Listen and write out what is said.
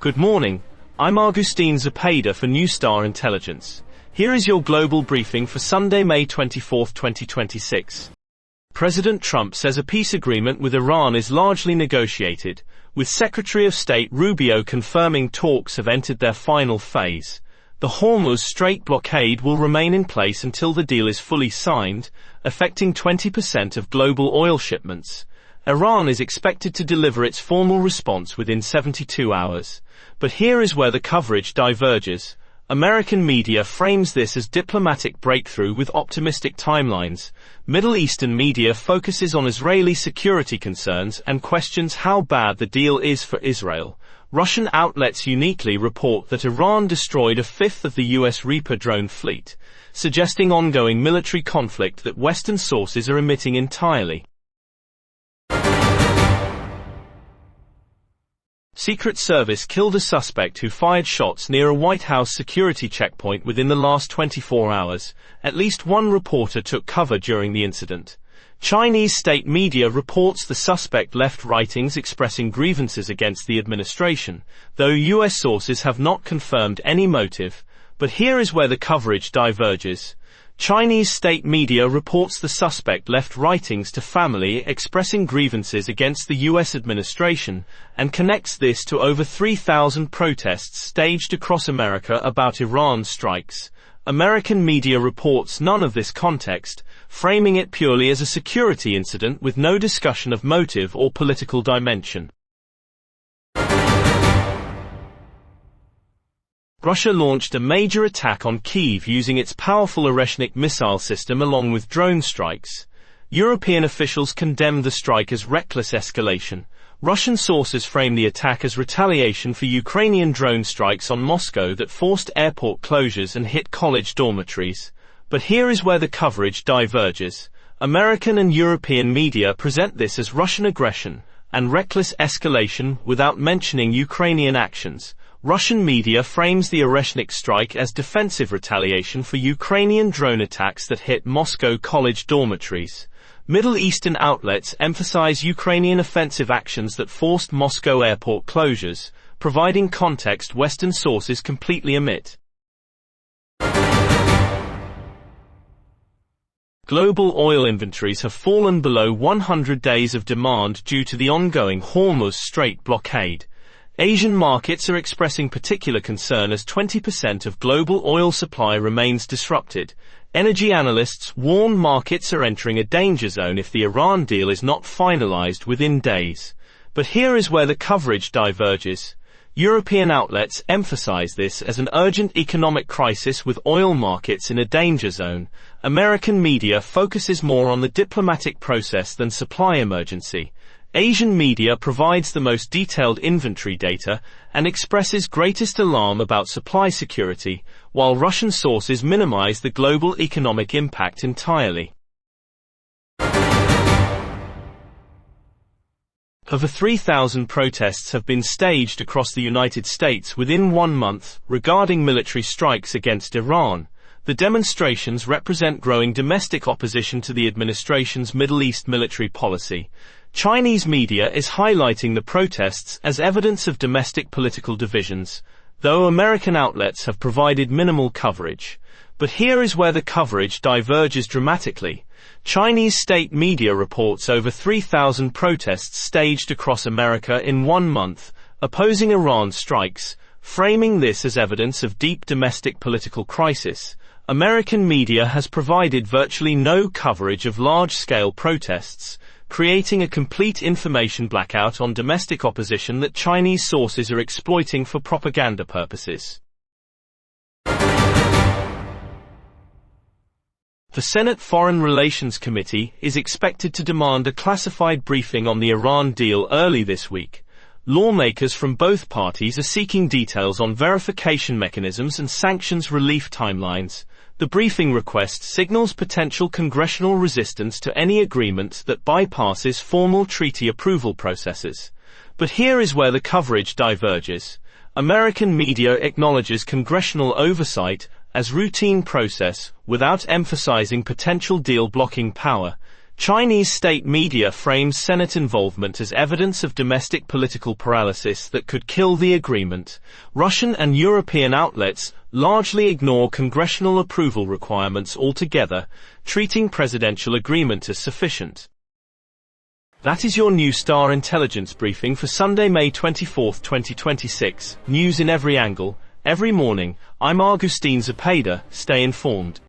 Good morning, I'm Agustín Zepeda for NewZtar Intelligence. Here is your global briefing for Sunday, May 24, 2026. President Trump says a peace agreement with Iran is largely negotiated, with Secretary of State Rubio confirming talks have entered their final phase. The Hormuz Strait blockade will remain in place until the deal is fully signed, affecting 20% of global oil shipments. Iran is expected to deliver its formal response within 72 hours. But here is where the coverage diverges. American media frames this as diplomatic breakthrough with optimistic timelines. Middle Eastern media focuses on Israeli security concerns and questions how bad the deal is for Israel. Russian outlets uniquely report that Iran destroyed a fifth of the US Reaper drone fleet, suggesting ongoing military conflict that Western sources are omitting entirely. Secret Service killed a suspect who fired shots near a White House security checkpoint within the last 24 hours. At least one reporter took cover during the incident. Chinese state media reports the suspect left writings expressing grievances against the administration, though US sources have not confirmed any motive. But here is where the coverage diverges. Chinese state media reports the suspect left writings to family expressing grievances against the US administration, and connects this to over 3,000 protests staged across America about Iran strikes. American media reports none of this context, framing it purely as a security incident with no discussion of motive or political dimension. Russia launched a major attack on Kyiv using its powerful Oreshnik missile system along with drone strikes. European officials condemned the strike as reckless escalation. Russian sources frame the attack as retaliation for Ukrainian drone strikes on Moscow that forced airport closures and hit college dormitories. But here is where the coverage diverges. American and European media present this as Russian aggression and reckless escalation without mentioning Ukrainian actions. Russian media frames the Oreshnik strike as defensive retaliation for Ukrainian drone attacks that hit Moscow college dormitories. Middle Eastern outlets emphasize Ukrainian offensive actions that forced Moscow airport closures, providing context Western sources completely omit. Global oil inventories have fallen below 100 days of demand due to the ongoing Hormuz Strait blockade. Asian markets are expressing particular concern as 20% of global oil supply remains disrupted. Energy analysts warn markets are entering a danger zone if the Iran deal is not finalized within days. But here is where the coverage diverges. European outlets emphasize this as an urgent economic crisis with oil markets in a danger zone. American media focuses more on the diplomatic process than supply emergency. Asian media provides the most detailed inventory data and expresses greatest alarm about supply security, while Russian sources minimize the global economic impact entirely. Over 3,000 protests have been staged across the United States within 1 month regarding military strikes against Iran. The demonstrations represent growing domestic opposition to the administration's Middle East military policy. Chinese media is highlighting the protests as evidence of domestic political divisions, though American outlets have provided minimal coverage. But here is where the coverage diverges dramatically. Chinese state media reports over 3,000 protests staged across America in 1 month, opposing Iran strikes, framing this as evidence of deep domestic political crisis. American media has provided virtually no coverage of large-scale protests, creating a complete information blackout on domestic opposition that Chinese sources are exploiting for propaganda purposes. The Senate Foreign Relations Committee is expected to demand a classified briefing on the Iran deal early this week. Lawmakers from both parties are seeking details on verification mechanisms and sanctions relief timelines. The briefing request signals potential congressional resistance to any agreement that bypasses formal treaty approval processes. But here is where the coverage diverges. American media acknowledges congressional oversight as routine process without emphasizing potential deal-blocking power. Chinese state media frames Senate involvement as evidence of domestic political paralysis that could kill the agreement. Russian and European outlets largely ignore congressional approval requirements altogether, treating presidential agreement as sufficient. That is your NewZtar Intelligence briefing for Sunday, May 24, 2026. News in every angle, every morning. I'm Agustín Zepeda. Stay informed.